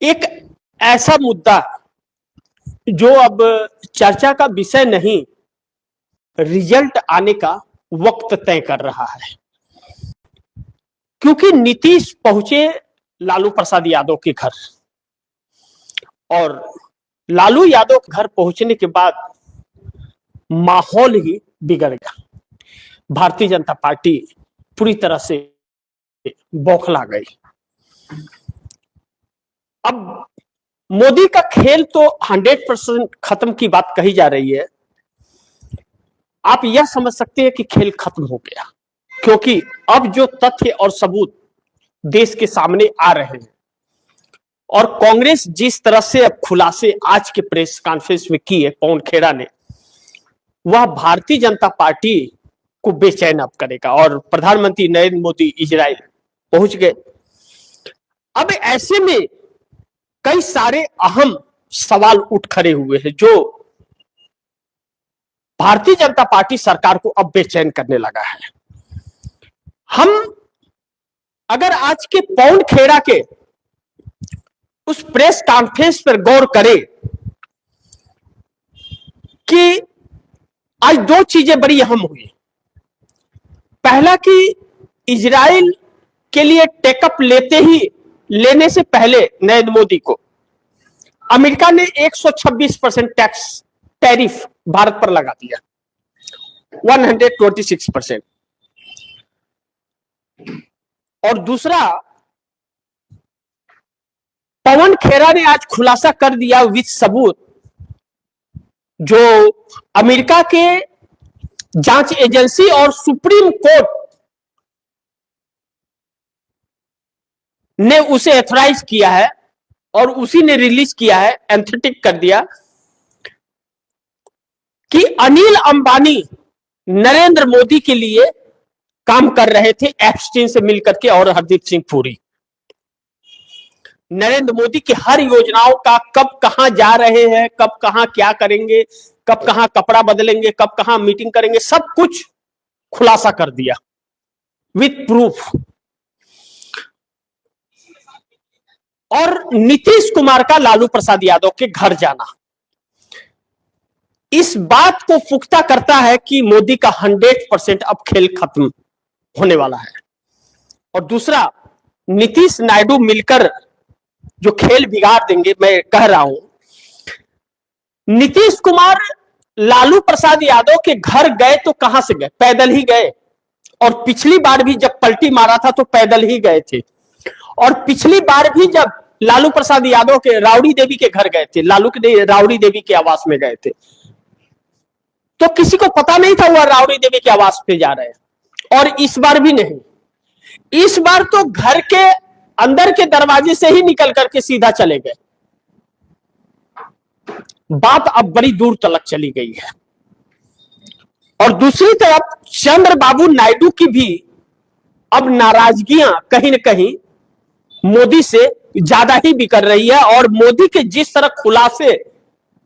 एक ऐसा मुद्दा जो अब चर्चा का विषय नहीं, रिजल्ट आने का वक्त तय कर रहा है, क्योंकि नीतीश पहुंचे लालू प्रसाद यादव के घर और लालू यादव के घर पहुंचने के बाद माहौल ही बिगड़ गया। भारतीय जनता पार्टी पूरी तरह से बौखला गई। अब मोदी का खेल तो 100% खत्म की बात कही जा रही है। आप यह समझ सकते हैं कि खेल खत्म हो गया, क्योंकि अब जो तथ्य और सबूत देश के सामने आ रहे हैं और कांग्रेस जिस तरह से अब खुलासे आज के प्रेस कॉन्फ्रेंस में की है पवन खेड़ा ने, वह भारतीय जनता पार्टी को बेचैन अब करेगा। और प्रधानमंत्री नरेंद्र मोदी इजराइल पहुंच गए। अब ऐसे में कई सारे अहम सवाल उठ खड़े हुए हैं जो भारतीय जनता पार्टी सरकार को अब बेचैन करने लगा है। हम अगर आज के पवन खेड़ा के उस प्रेस कॉन्फ्रेंस पर गौर करें कि आज दो चीजें बड़ी अहम हुई। पहला कि इजराइल के लिए टेकअप लेने से पहले नरेंद्र मोदी को अमेरिका ने 126% टैक्स टैरिफ भारत पर लगा दिया, 126%। और दूसरा, पवन खेड़ा ने आज खुलासा कर दिया विद सबूत, जो अमेरिका के जांच एजेंसी और सुप्रीम कोर्ट ने उसे एथोराइज किया है और उसी ने रिलीज किया है, एंथेटिक कर दिया कि अनिल अंबानी नरेंद्र मोदी के लिए काम कर रहे थे एप्स्टीन से मिलकर के और हरदीप सिंह पुरी। नरेंद्र मोदी की हर योजनाओं का कब कहां जा रहे हैं, कब कहां क्या करेंगे, कब कहां कपड़ा बदलेंगे, कब कहां मीटिंग करेंगे, सब कुछ खुलासा कर दिया विथ प्रूफ। और नीतीश कुमार का लालू प्रसाद यादव के घर जाना इस बात को पुख्ता करता है कि मोदी का 100% अब खेल खत्म होने वाला है। और दूसरा, नीतीश नायडू मिलकर जो खेल बिगाड़ देंगे, मैं कह रहा हूं, नीतीश कुमार लालू प्रसाद यादव के घर गए तो कहां से गए? पैदल ही गए। और पिछली बार भी जब पलटी मारा था तो पैदल ही गए थे। और पिछली बार भी जब लालू प्रसाद यादव के राउडी देवी के घर गए थे, लालू के राउडी देवी के आवास में गए थे, तो किसी को पता नहीं था वह राउडी देवी के आवास पे जा रहे हैं। और इस बार भी नहीं, इस बार तो घर के अंदर के दरवाजे से ही निकल करके सीधा चले गए। बात अब बड़ी दूर तक चली गई है। और दूसरी तरफ चंद्रबाबू नायडू की भी अब नाराजगियां कहीं न कहीं मोदी से ज्यादा ही बिखर रही है। और मोदी के जिस तरह खुलासे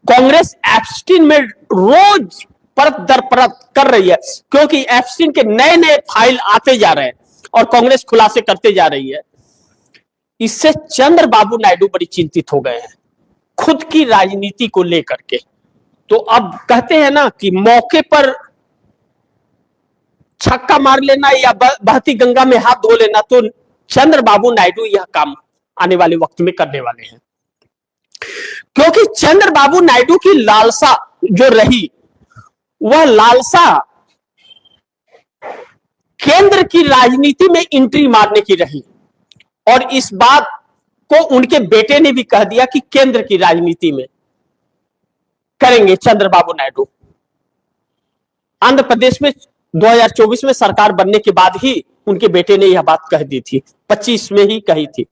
कांग्रेस एप्स्टीन में रोज परत दर परत कर रही है, क्योंकि एप्स्टीन के नए नए फाइल आते जा रहे हैं और कांग्रेस खुलासे करते जा रही है, इससे चंद्रबाबू नायडू बड़ी चिंतित हो गए हैं खुद की राजनीति को लेकर के। तो अब कहते हैं ना कि मौके पर छक्का मार लेना या बहती गंगा में हाथ धो लेना, तो चंद्रबाबू नायडू यह काम आने वाले वक्त में करने वाले हैं। क्योंकि चंद्रबाबू नायडू की लालसा जो रही, वह लालसा केंद्र की राजनीति में एंट्री मारने की रही। और इस बात को उनके बेटे ने भी कह दिया कि केंद्र की राजनीति में करेंगे चंद्रबाबू नायडू। आंध्र प्रदेश में 2024 में सरकार बनने के बाद ही उनके बेटे ने यह बात कह दी थी, 25 में ही कही थी।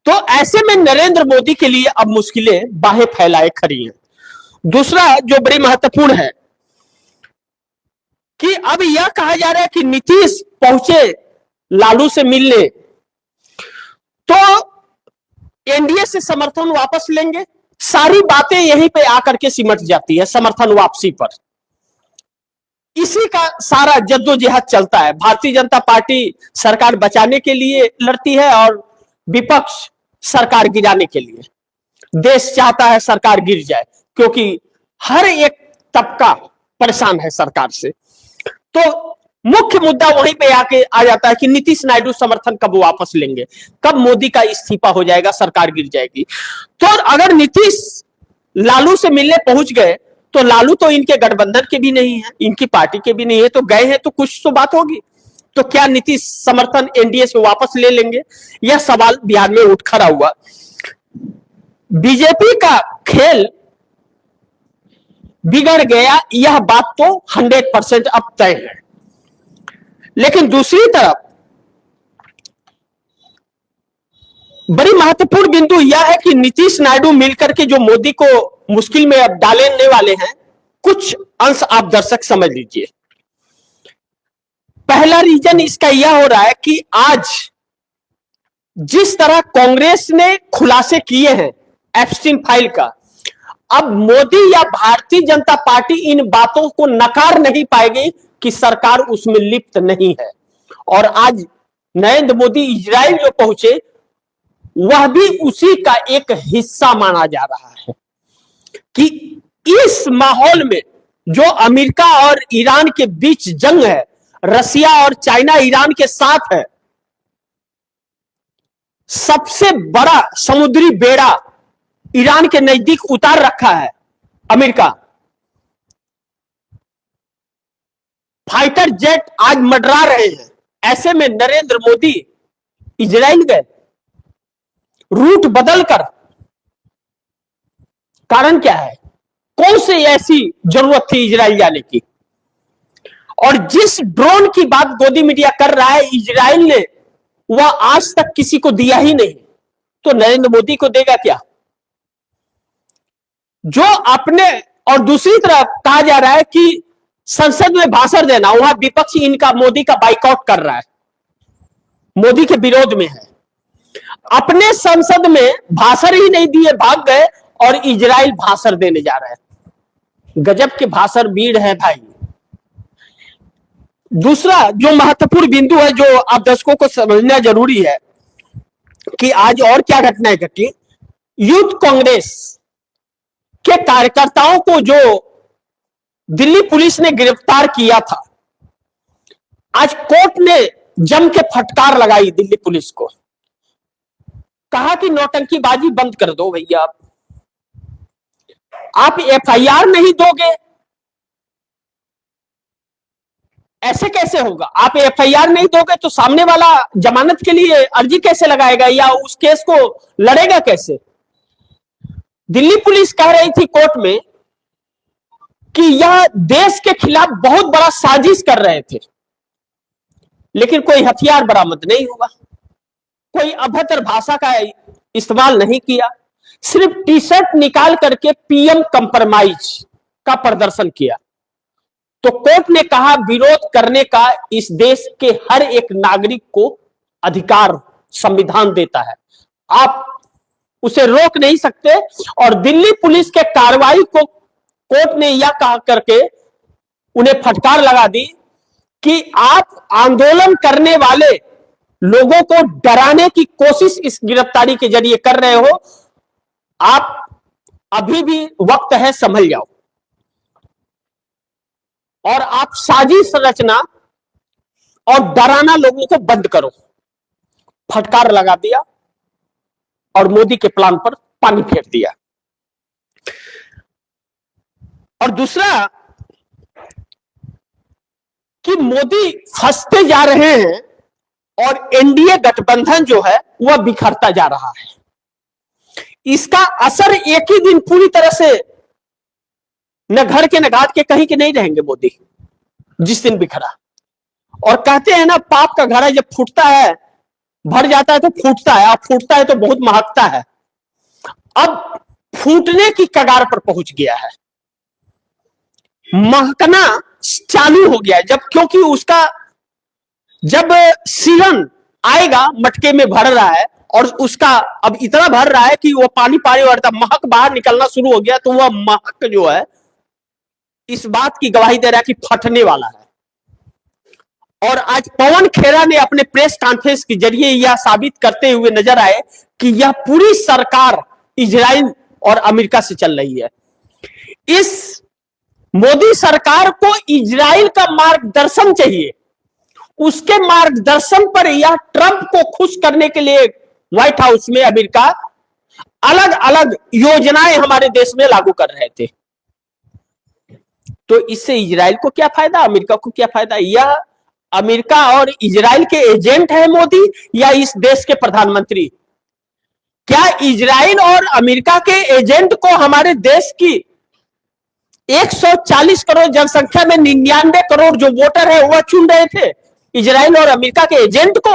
तो ऐसे में नरेंद्र मोदी के लिए अब मुश्किलें बाहें फैलाए खड़ी हैं। दूसरा जो बड़ी महत्वपूर्ण है कि अब यह कहा जा रहा है कि नीतीश पहुंचे लालू से मिलने तो एनडीए से समर्थन वापस लेंगे। सारी बातें यहीं पे आकर के सिमट जाती है समर्थन वापसी पर। इसी का सारा जद्दोजहद चलता है। भारतीय जनता पार्टी सरकार बचाने के लिए लड़ती है और विपक्ष सरकार गिराने के लिए। देश चाहता है सरकार गिर जाए, क्योंकि हर एक तबका परेशान है सरकार से। तो मुख्य मुद्दा वहीं पे आके आ जाता है कि नीतीश नायडू समर्थन कब वापस लेंगे, कब मोदी का इस्तीफा हो जाएगा, सरकार गिर जाएगी। तो अगर नीतीश लालू से मिलने पहुंच गए तो लालू तो इनके गठबंधन के भी नहीं है, इनकी पार्टी के भी नहीं है, तो गए हैं तो कुछ तो बात होगी। तो क्या नीतीश समर्थन एनडीए से वापस ले लेंगे, यह सवाल बिहार में उठ खड़ा हुआ। बीजेपी का खेल बिगड़ गया, यह बात तो 100% अब तय है। लेकिन दूसरी तरफ बड़ी महत्वपूर्ण बिंदु यह है कि नीतीश नायडू मिलकर के जो मोदी को मुश्किल में अब डालने वाले हैं, कुछ अंश आप दर्शक समझ लीजिए। पहला रीजन इसका यह हो रहा है कि आज जिस तरह कांग्रेस ने खुलासे किए हैं एप्स्टीन फाइल का, अब मोदी या भारतीय जनता पार्टी इन बातों को नकार नहीं पाएगी कि सरकार उसमें लिप्त नहीं है। और आज नरेंद्र मोदी इजराइल जो पहुंचे, वह भी उसी का एक हिस्सा माना जा रहा है कि इस माहौल में जो अमेरिका और ईरान के बीच जंग है, रसिया और चाइना ईरान के साथ है, सबसे बड़ा समुद्री बेड़ा ईरान के नजदीक उतार रखा है अमेरिका। फाइटर जेट आज मंडरा रहे हैं। ऐसे में नरेंद्र मोदी इजराइल गए, रूट बदलकर। कारण क्या है? कौन सी ऐसी जरूरत थी इजराइल जाने की? और जिस ड्रोन की बात गोदी मीडिया कर रहा है इजराइल ने, वह आज तक किसी को दिया ही नहीं, तो नरेंद्र मोदी को देगा क्या? जो अपने, और दूसरी तरफ कहा जा रहा है कि संसद में भाषण देना, वहां विपक्ष इनका मोदी का बाइकआउट कर रहा है, मोदी के विरोध में है। अपने संसद में भाषण ही नहीं दिए, भाग गए और इजराइल भाषण देने जा रहे हैं। गजब के भाषण भीड़ है भाई। दूसरा जो महत्वपूर्ण बिंदु है, जो आप दर्शकों को समझना जरूरी है कि आज और क्या घटनाएं घटी। यूथ कांग्रेस के कार्यकर्ताओं को जो दिल्ली पुलिस ने गिरफ्तार किया था, आज कोर्ट ने जम के फटकार लगाई दिल्ली पुलिस को। कहा कि नौटंकीबाजी बंद कर दो भैया, आप एफआईआर नहीं दोगे, ऐसे कैसे होगा? आप एफआईआर नहीं दोगे तो सामने वाला जमानत के लिए अर्जी कैसे लगाएगा या उस केस को लड़ेगा कैसे? दिल्ली पुलिस कह रही थी कोर्ट में कि यह देश के खिलाफ बहुत बड़ा साजिश कर रहे थे, लेकिन कोई हथियार बरामद नहीं हुआ, कोई अभद्र भाषा का इस्तेमाल नहीं किया, सिर्फ टी शर्ट निकाल करके पीएम कंप्रोमाइज का प्रदर्शन किया। तो कोर्ट ने कहा विरोध करने का इस देश के हर एक नागरिक को अधिकार संविधान देता है, आप उसे रोक नहीं सकते। और दिल्ली पुलिस के कार्रवाई को कोर्ट ने यह कहा करके उन्हें फटकार लगा दी कि आप आंदोलन करने वाले लोगों को डराने की कोशिश इस गिरफ्तारी के जरिए कर रहे हो, आप अभी भी वक्त है, संभल जाओ और आप साजिश रचना और डराना लोगों को बंद करो। फटकार लगा दिया और मोदी के प्लान पर पानी फेर दिया। और दूसरा कि मोदी फंसते जा रहे हैं और एनडीए गठबंधन जो है वह बिखरता जा रहा है। इसका असर एक ही दिन पूरी तरह से न घर के न घाट के कहीं के नहीं रहेंगे मोदी, जिस दिन बिखरा। और कहते हैं ना, पाप का घड़ा जब फूटता है, भर जाता है तो फूटता है, और फूटता है तो बहुत महकता है। अब फूटने की कगार पर पहुंच गया है, महकना चालू हो गया है। जब क्योंकि उसका जब सीरन आएगा, मटके में भर रहा है और उसका अब इतना भर रहा है कि वो पानी और महक बाहर निकलना शुरू हो गया, तो वह महक जो है इस बात की गवाही दे रहा है कि फटने वाला है। और आज पवन खेरा ने अपने प्रेस कॉन्फ्रेंस के जरिए यह साबित करते हुए नजर आए कि यह पूरी सरकार इजराइल और अमेरिका से चल रही है। इस मोदी सरकार को इजराइल का मार्गदर्शन चाहिए। उसके मार्गदर्शन पर यह ट्रंप को खुश करने के लिए व्हाइट हाउस में अमेरिका अलग अलग योजनाएं हमारे देश में लागू कर रहे थे। तो इससे इजराइल को क्या फायदा, अमेरिका को क्या फायदा? यह अमेरिका और इजराइल के एजेंट है मोदी या इस देश के प्रधानमंत्री? क्या इजराइल और अमेरिका के एजेंट को हमारे देश की 140 करोड़ जनसंख्या में 99 करोड़ जो वोटर है वह चुन रहे थे? इजराइल और अमेरिका के एजेंट को?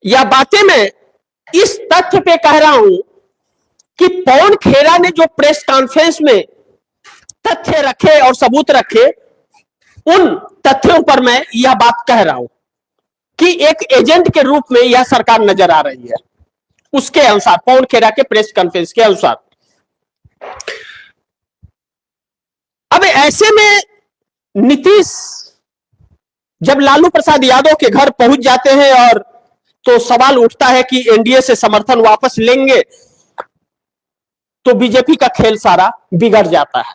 यह बातें मैं इस तथ्य पे कह रहा हूं कि पवन खेरा ने जो प्रेस कॉन्फ्रेंस में तथ्य रखे और सबूत रखे, उन तथ्यों पर मैं यह बात कह रहा हूं कि एक एजेंट के रूप में यह सरकार नजर आ रही है, उसके अनुसार, पवन खेरा के प्रेस कॉन्फ्रेंस के अनुसार। अब ऐसे में नीतीश जब लालू प्रसाद यादव के घर पहुंच जाते हैं और तो सवाल उठता है कि एनडीए से समर्थन वापस लेंगे, तो बीजेपी का खेल सारा बिगड़ जाता है।